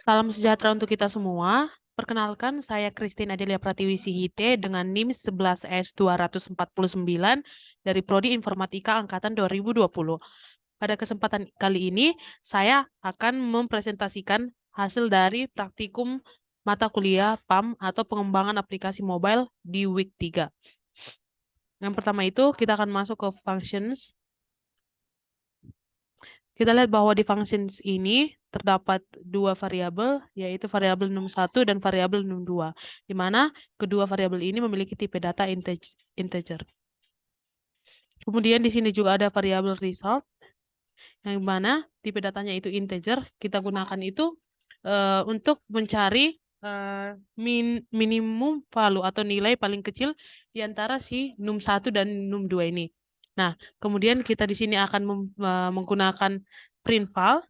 Salam sejahtera untuk kita semua. Perkenalkan, saya Christine Adelia Pratiwi Sihite dengan NIM 11S249 dari Prodi Informatika Angkatan 2020. Pada kesempatan kali ini, saya akan mempresentasikan hasil dari praktikum mata kuliah PAM atau pengembangan aplikasi mobile di week 3. Yang pertama itu, kita akan masuk ke functions. Kita lihat bahwa di functions ini terdapat dua variabel, yaitu variabel num1 dan variabel num2, di mana kedua variabel ini memiliki tipe data integer. Kemudian di sini juga ada variabel result, yang mana tipe datanya itu integer. Kita gunakan itu untuk mencari minimum value atau nilai paling kecil di antara si num1 dan num2 ini. Nah, kemudian kita di sini akan menggunakan print file,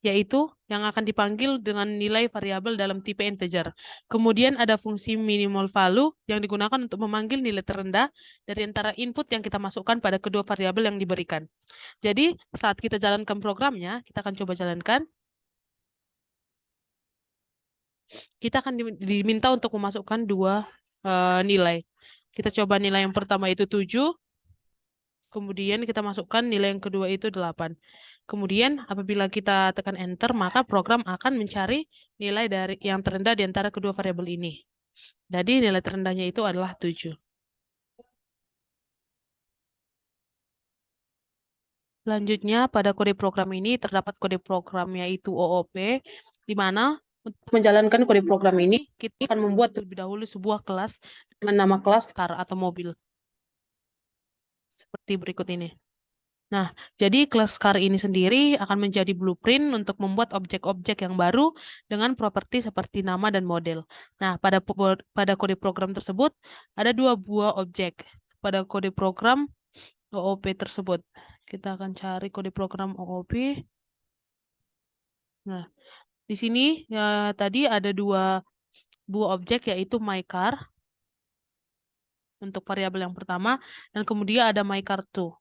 yaitu yang akan dipanggil dengan nilai variabel dalam tipe integer. Kemudian ada fungsi minimal value yang digunakan untuk memanggil nilai terendah dari antara input yang kita masukkan pada kedua variabel yang diberikan. Jadi, saat kita jalankan programnya, kita akan coba jalankan. Kita akan diminta untuk memasukkan dua nilai. Kita coba nilai yang pertama itu 7, kemudian kita masukkan nilai yang kedua itu 8. Kemudian apabila kita tekan enter, maka program akan mencari nilai dari yang terendah di antara kedua variabel ini. Jadi nilai terendahnya itu adalah 7. Selanjutnya pada kode program ini terdapat kode program yaitu OOP, di mana untuk menjalankan kode program ini kita akan membuat terlebih dahulu sebuah kelas dengan nama kelas car atau mobil. Seperti berikut ini. Nah, jadi kelas car ini sendiri akan menjadi blueprint untuk membuat objek-objek yang baru dengan properti seperti nama dan model. Nah, pada kode program tersebut ada dua buah objek pada kode program OOP tersebut. Kita akan cari kode program OOP. Nah, di sini ya, tadi ada dua buah objek yaitu myCar untuk variabel yang pertama dan kemudian ada myCar2.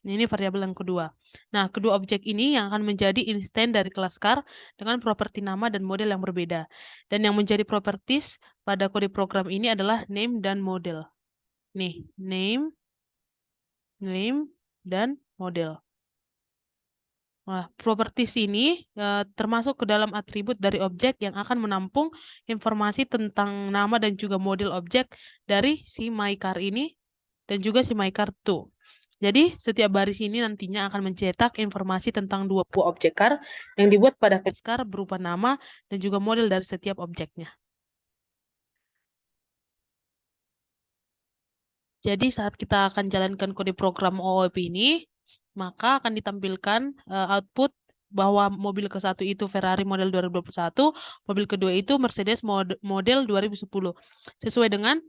Ini variabel yang kedua. Nah, kedua objek ini yang akan menjadi instance dari kelas car dengan properti nama dan model yang berbeda. Dan yang menjadi properties pada kode program ini adalah name dan model. Nih, name, dan model. Nah, properties ini termasuk ke dalam atribut dari objek yang akan menampung informasi tentang nama dan juga model objek dari si myCar ini dan juga si myCar2. Jadi, setiap baris ini nantinya akan mencetak informasi tentang dua buah objek car yang dibuat pada kelas car berupa nama dan juga model dari setiap objeknya. Jadi, saat kita akan jalankan kode program OOP ini, maka akan ditampilkan output bahwa mobil ke-1 itu Ferrari model 2021, mobil kedua itu Mercedes model 2010. Sesuai dengan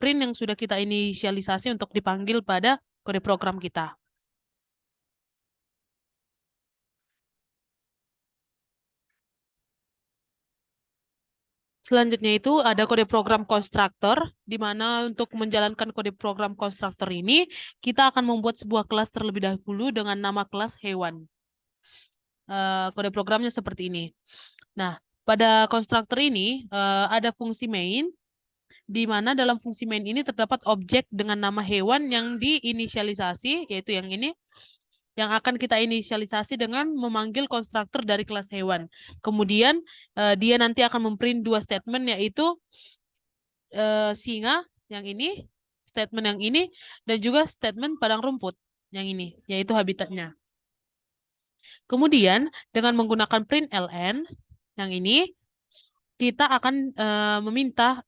print yang sudah kita inisialisasi untuk dipanggil pada kode program kita. Selanjutnya itu ada kode program konstruktor, di mana untuk menjalankan kode program konstruktor ini, kita akan membuat sebuah kelas terlebih dahulu dengan nama kelas hewan. Kode programnya seperti ini. Nah, pada konstruktor ini ada fungsi main, di mana dalam fungsi main ini terdapat objek dengan nama hewan yang diinisialisasi, yaitu yang ini, yang akan kita inisialisasi dengan memanggil konstruktor dari kelas hewan. Kemudian dia nanti akan memprint dua statement, yaitu singa yang ini, statement yang ini, dan juga statement padang rumput yang ini, yaitu habitatnya. Kemudian dengan menggunakan print ln yang ini, kita akan meminta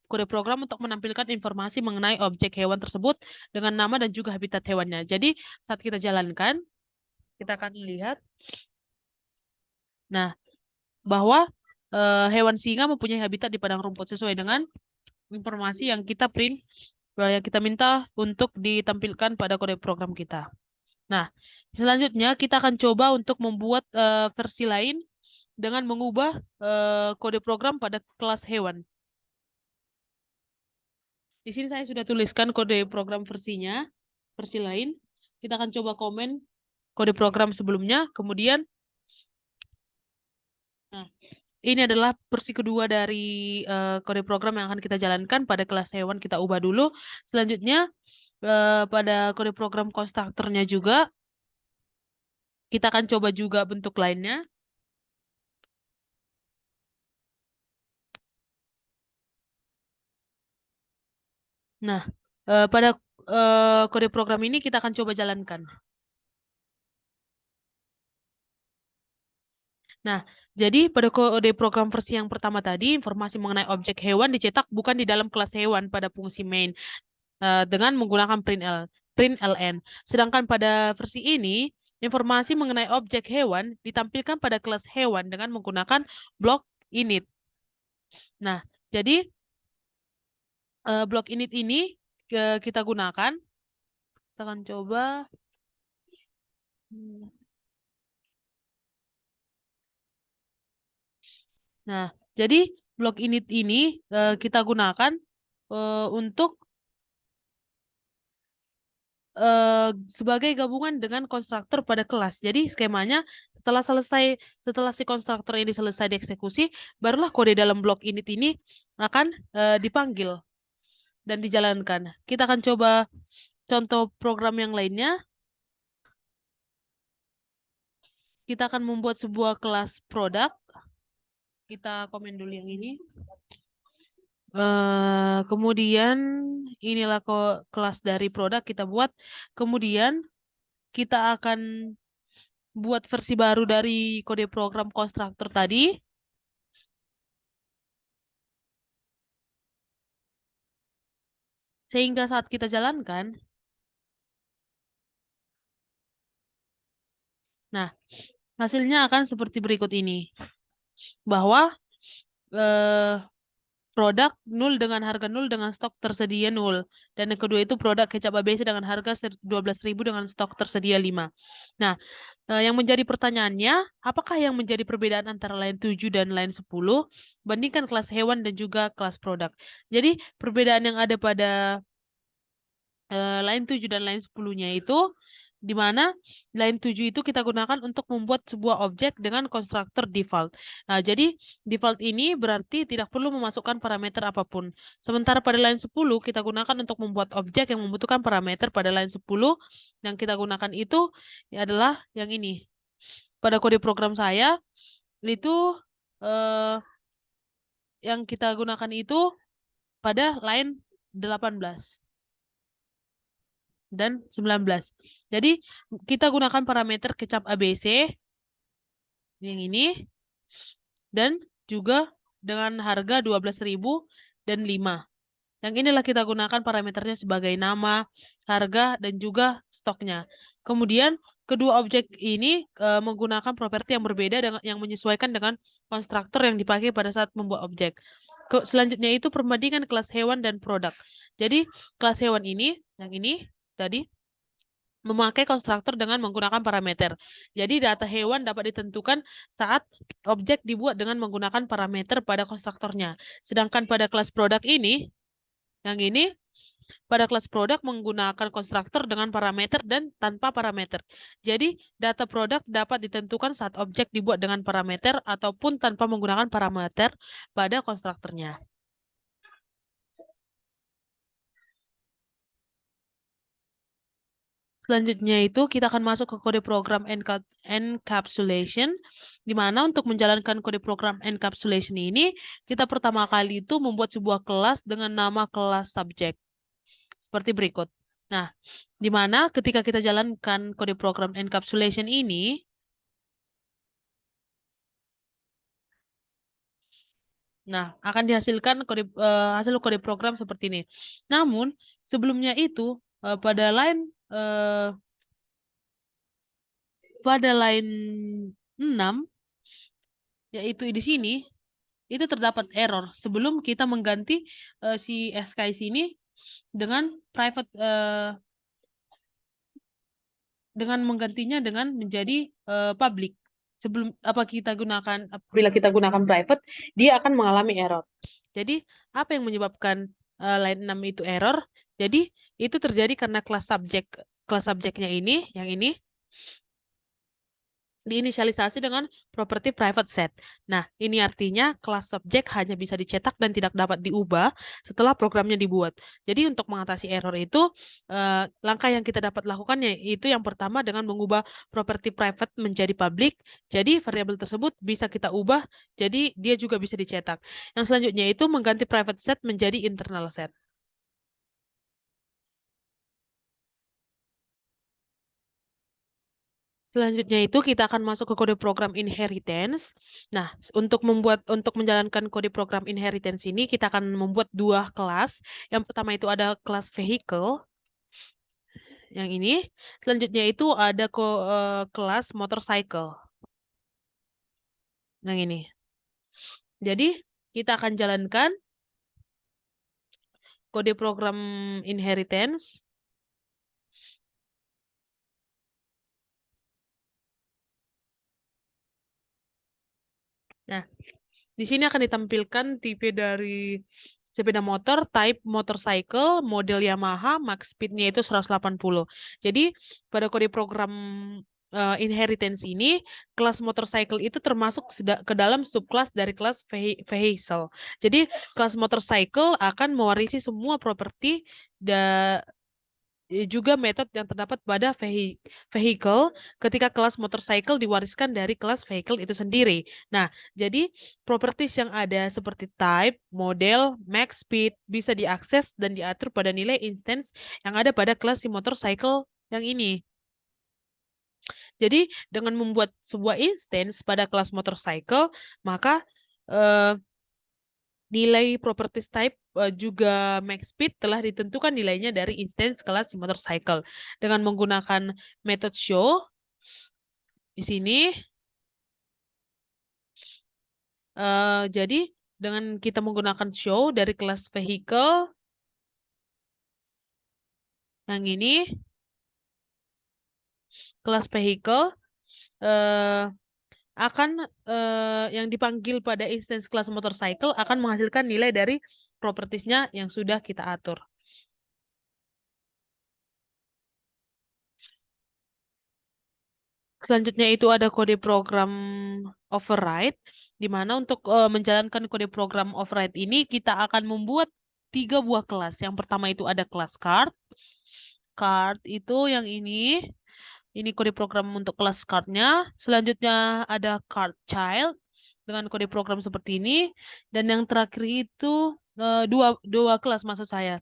kode program untuk menampilkan informasi mengenai objek hewan tersebut dengan nama dan juga habitat hewannya. Jadi saat kita jalankan, kita akan lihat, nah, bahwa hewan singa mempunyai habitat di padang rumput sesuai dengan informasi yang kita print, yang kita minta untuk ditampilkan pada kode program kita. Nah, selanjutnya kita akan coba untuk membuat versi lain dengan mengubah kode program pada kelas hewan. Di sini saya sudah tuliskan kode program versinya, versi lain. Kita akan coba komen kode program sebelumnya, kemudian Nah, ini adalah versi kedua dari kode program yang akan kita jalankan pada kelas hewan. Kita ubah dulu. Selanjutnya pada kode program konstruktornya juga kita akan coba juga bentuk lainnya. Nah, pada kode program ini kita akan coba jalankan. Nah, jadi pada kode program versi yang pertama tadi, informasi mengenai objek hewan dicetak bukan di dalam kelas hewan pada fungsi main dengan menggunakan println. Sedangkan pada versi ini, informasi mengenai objek hewan ditampilkan pada kelas hewan dengan menggunakan blok init. Nah, jadi blok init ini kita gunakan. Kita akan coba. Nah, jadi blok init ini kita gunakan untuk sebagai gabungan dengan konstruktor pada kelas. Jadi skemanya setelah si konstruktor ini selesai dieksekusi, barulah kode dalam blok init ini akan dipanggil dan dijalankan. Kita akan coba contoh program yang lainnya. Kita akan membuat sebuah kelas produk. Kita komen dulu yang ini. Kemudian inilah kelas dari produk kita buat. Kemudian kita akan buat versi baru dari kode program konstruktor tadi. Sehingga saat kita jalankan, nah, hasilnya akan seperti berikut ini. Bahwa produk 0 dengan harga 0 dengan stok tersedia 0. Dan yang kedua itu produk kecap ABC dengan harga 12.000 dengan stok tersedia 5. Nah, yang menjadi pertanyaannya, apakah yang menjadi perbedaan antara line 7 dan line 10 bandingkan kelas hewan dan juga kelas produk. Jadi, perbedaan yang ada pada line 7 dan line 10-nya itu di mana line 7 itu kita gunakan untuk membuat sebuah objek dengan konstruktor default. Nah, jadi default ini berarti tidak perlu memasukkan parameter apapun. Sementara pada line 10 kita gunakan untuk membuat objek yang membutuhkan parameter pada line 10 yang kita gunakan itu adalah yang ini. Pada kode program saya itu yang kita gunakan itu pada line 18 dan 19. Jadi kita gunakan parameter kecap ABC yang ini dan juga dengan harga 12.000 dan 5. Yang inilah kita gunakan parameternya sebagai nama, harga, dan juga stoknya. Kemudian kedua objek ini menggunakan properti yang berbeda dengan yang menyesuaikan dengan konstruktor yang dipakai pada saat membuat objek. Selanjutnya itu perbandingan kelas hewan dan produk. Jadi kelas hewan ini, yang ini tadi, memakai konstruktor dengan menggunakan parameter. Jadi data hewan dapat ditentukan saat objek dibuat dengan menggunakan parameter pada konstruktornya. Sedangkan pada kelas produk ini, yang ini, pada kelas produk menggunakan konstruktor dengan parameter dan tanpa parameter. Jadi data produk dapat ditentukan saat objek dibuat dengan parameter ataupun tanpa menggunakan parameter pada konstruktornya. Selanjutnya itu kita akan masuk ke kode program encapsulation, di mana untuk menjalankan kode program encapsulation ini, kita pertama kali itu membuat sebuah kelas dengan nama kelas subject. Seperti berikut. Nah, di mana ketika kita jalankan kode program encapsulation ini, nah, akan dihasilkan hasil kode program seperti ini. Namun, sebelumnya itu, pada line 6, yaitu di sini, itu terdapat error sebelum kita mengganti si SKS ini dengan private dengan menggantinya dengan menjadi public. Sebelum apabila kita gunakan private, dia akan mengalami error. Jadi, apa yang menyebabkan line 6 itu error? Jadi, itu terjadi karena kelas subjeknya ini, yang ini, diinisialisasi dengan properti private set. Nah, ini artinya kelas subjek hanya bisa dicetak dan tidak dapat diubah setelah programnya dibuat. Jadi untuk mengatasi error itu, langkah yang kita dapat lakukan yaitu yang pertama dengan mengubah properti private menjadi public. Jadi variabel tersebut bisa kita ubah, jadi dia juga bisa dicetak. Yang selanjutnya itu mengganti private set menjadi internal set. Selanjutnya itu kita akan masuk ke kode program inheritance. Nah, untuk menjalankan kode program inheritance ini kita akan membuat dua kelas. Yang pertama itu ada kelas vehicle yang ini. Selanjutnya itu ada kelas motorcycle yang ini. Jadi kita akan jalankan kode program inheritance. Nah, di sini akan ditampilkan tipe dari sepeda motor, type motorcycle, model Yamaha, max speed-nya itu 180. Jadi, pada kode program inheritance ini, kelas motorcycle itu termasuk ke dalam subkelas dari kelas vehicle. Jadi, kelas motorcycle akan mewarisi semua properti juga metode yang terdapat pada vehicle ketika kelas motorcycle diwariskan dari kelas vehicle itu sendiri. Nah, jadi properties yang ada seperti type, model, max speed bisa diakses dan diatur pada nilai instance yang ada pada kelas si motorcycle yang ini. Jadi, dengan membuat sebuah instance pada kelas motorcycle, maka nilai properties type juga max speed telah ditentukan nilainya dari instance kelas motorcycle. Dengan menggunakan method show di sini, jadi dengan kita menggunakan show dari kelas vehicle yang ini, kelas vehicle akan yang dipanggil pada instance kelas motorcycle akan menghasilkan nilai dari propertiesnya yang sudah kita atur. Selanjutnya itu ada kode program override, di mana untuk menjalankan kode program override ini kita akan membuat 3 buah kelas. Yang pertama itu ada kelas card. Card itu yang ini kode program untuk kelas cardnya. Selanjutnya ada card child dengan kode program seperti ini. Dan yang terakhir itu dua kelas maksud saya.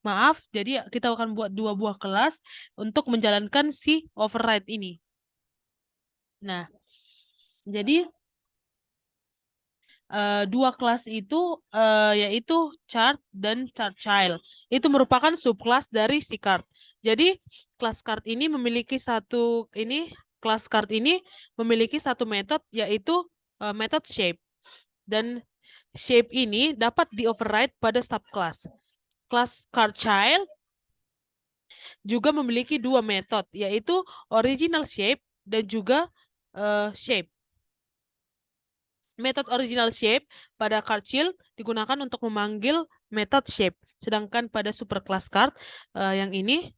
Maaf, jadi kita akan buat 2 buah kelas untuk menjalankan si override ini. Nah, jadi dua kelas itu yaitu chart dan chart child. Itu merupakan subkelas dari si card. Jadi kelas card ini memiliki kelas card ini memiliki satu metode yaitu metode shape. Dan shape ini dapat di-override pada subclass. Kelas card child juga memiliki dua metode yaitu original shape dan juga shape. Metode original shape pada card child digunakan untuk memanggil metode shape. Sedangkan pada superclass card yang ini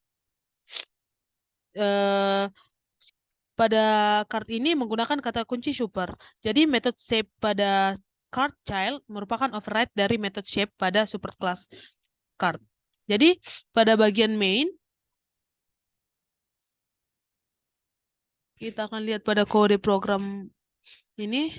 pada card ini menggunakan kata kunci super. Jadi metode shape pada card child merupakan override dari metode shape pada superclass card. Jadi pada bagian main kita akan lihat pada kode program ini.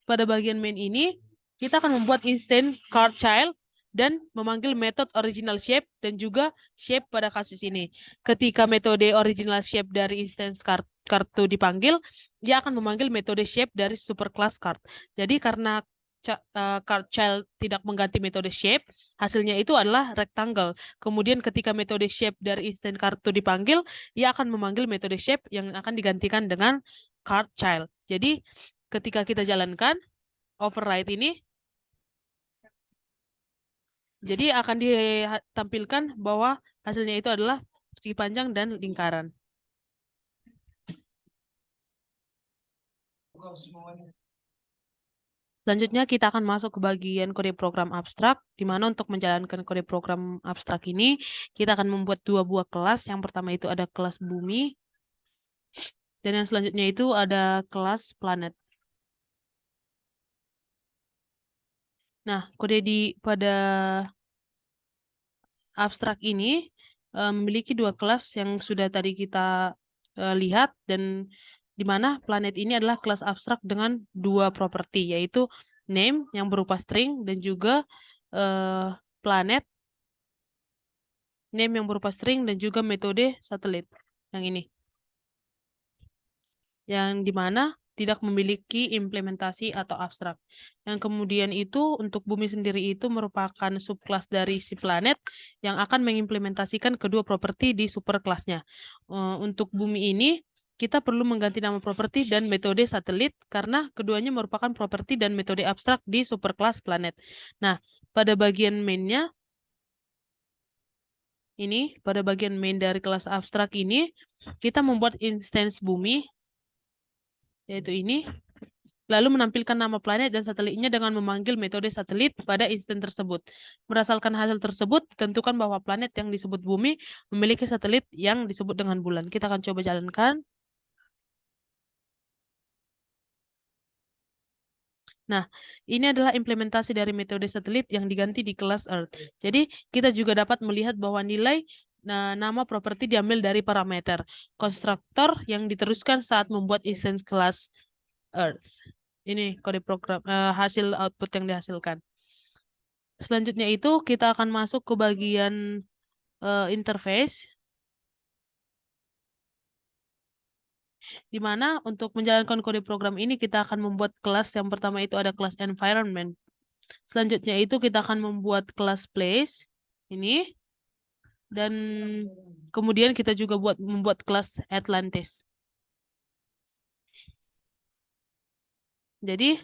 Pada bagian main ini, kita akan membuat instance card child dan memanggil metode original shape dan juga shape pada kasus ini. Ketika metode original shape dari instance kartu dipanggil, dia akan memanggil metode shape dari superclass card. Jadi karena card child tidak mengganti metode shape, hasilnya itu adalah rectangle. Kemudian ketika metode shape dari instance kartu dipanggil, dia akan memanggil metode shape yang akan digantikan dengan card child. Jadi ketika kita jalankan override ini, jadi akan ditampilkan bahwa hasilnya itu adalah persegi panjang dan lingkaran. Selanjutnya kita akan masuk ke bagian kode program abstrak, di mana untuk menjalankan kode program abstrak ini, kita akan membuat 2 buah kelas. Yang pertama itu ada kelas bumi, Dan yang selanjutnya itu ada kelas planet. Nah, kode pada abstrak ini memiliki dua kelas yang sudah tadi kita lihat, dan di mana planet ini adalah kelas abstrak dengan dua properti, yaitu name yang berupa string dan juga planet name yang berupa string dan juga metode satelit yang ini, yang dimana tidak memiliki implementasi atau abstrak. Yang kemudian itu untuk bumi sendiri itu merupakan subclass dari si planet yang akan mengimplementasikan kedua properti di superkelasnya. Untuk bumi ini kita perlu mengganti nama properti dan metode satelit karena keduanya merupakan properti dan metode abstrak di superkelas planet. Nah, pada bagian mainnya ini, pada bagian main dari kelas abstrak ini, kita membuat instance bumi, yaitu ini, lalu menampilkan nama planet dan satelitnya dengan memanggil metode satelit pada instance tersebut. Berdasarkan hasil tersebut, tentukan bahwa planet yang disebut bumi memiliki satelit yang disebut dengan bulan. Kita akan coba jalankan. Nah, ini adalah implementasi dari metode satelit yang diganti di kelas Earth. Jadi, kita juga dapat melihat bahwa nilai nama properti diambil dari parameter konstruktor yang diteruskan saat membuat instance kelas Earth. Ini kode program hasil output yang dihasilkan. Selanjutnya itu kita akan masuk ke bagian interface, di mana untuk menjalankan kode program ini kita akan membuat kelas. Yang pertama itu ada kelas environment. Selanjutnya itu kita akan membuat kelas place ini, dan kemudian kita juga membuat kelas Atlantis. Jadi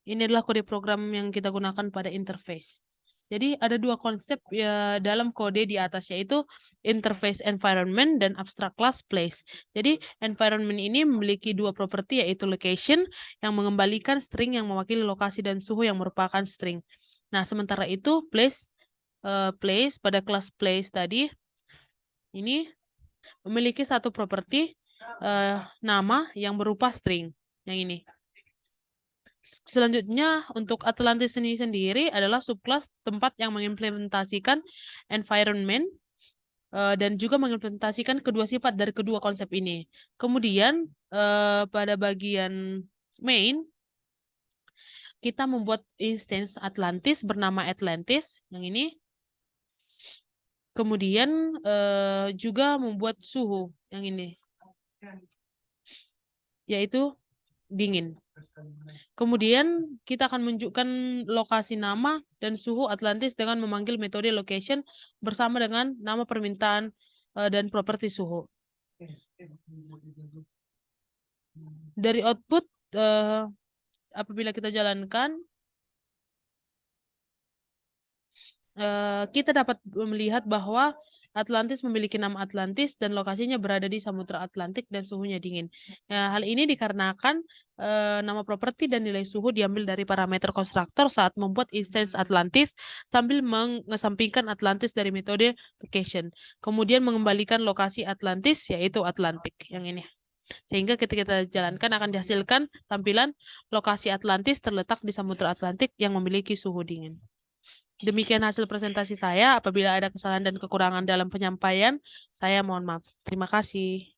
ini adalah kode program yang kita gunakan pada interface. Jadi ada dua konsep ya dalam kode di atas, yaitu interface environment dan abstract class place. Jadi environment ini memiliki dua properti, yaitu location yang mengembalikan string yang mewakili lokasi dan suhu yang merupakan string. Nah, sementara itu place pada kelas place tadi ini memiliki satu properti nama yang berupa string yang ini. Selanjutnya, untuk Atlantis ini sendiri adalah subclass tempat yang mengimplementasikan environment dan juga mengimplementasikan kedua sifat dari kedua konsep ini. Kemudian, pada bagian main, kita membuat instance Atlantis bernama Atlantis, yang ini. Kemudian, juga membuat suhu, yang ini, yaitu dingin. Kemudian kita akan menunjukkan lokasi nama dan suhu Atlantis dengan memanggil metode location bersama dengan nama permintaan dan properti suhu. Dari output apabila kita jalankan, kita dapat melihat bahwa Atlantis memiliki nama Atlantis dan lokasinya berada di Samudra Atlantik dan suhunya dingin. Hal ini dikarenakan nama properti dan nilai suhu diambil dari parameter konstruktor saat membuat instance Atlantis sambil mengesampingkan Atlantis dari metode location. Kemudian mengembalikan lokasi Atlantis, yaitu Atlantik yang ini. Sehingga ketika kita jalankan akan dihasilkan tampilan lokasi Atlantis terletak di Samudra Atlantik yang memiliki suhu dingin. Demikian hasil presentasi saya. Apabila ada kesalahan dan kekurangan dalam penyampaian, saya mohon maaf. Terima kasih.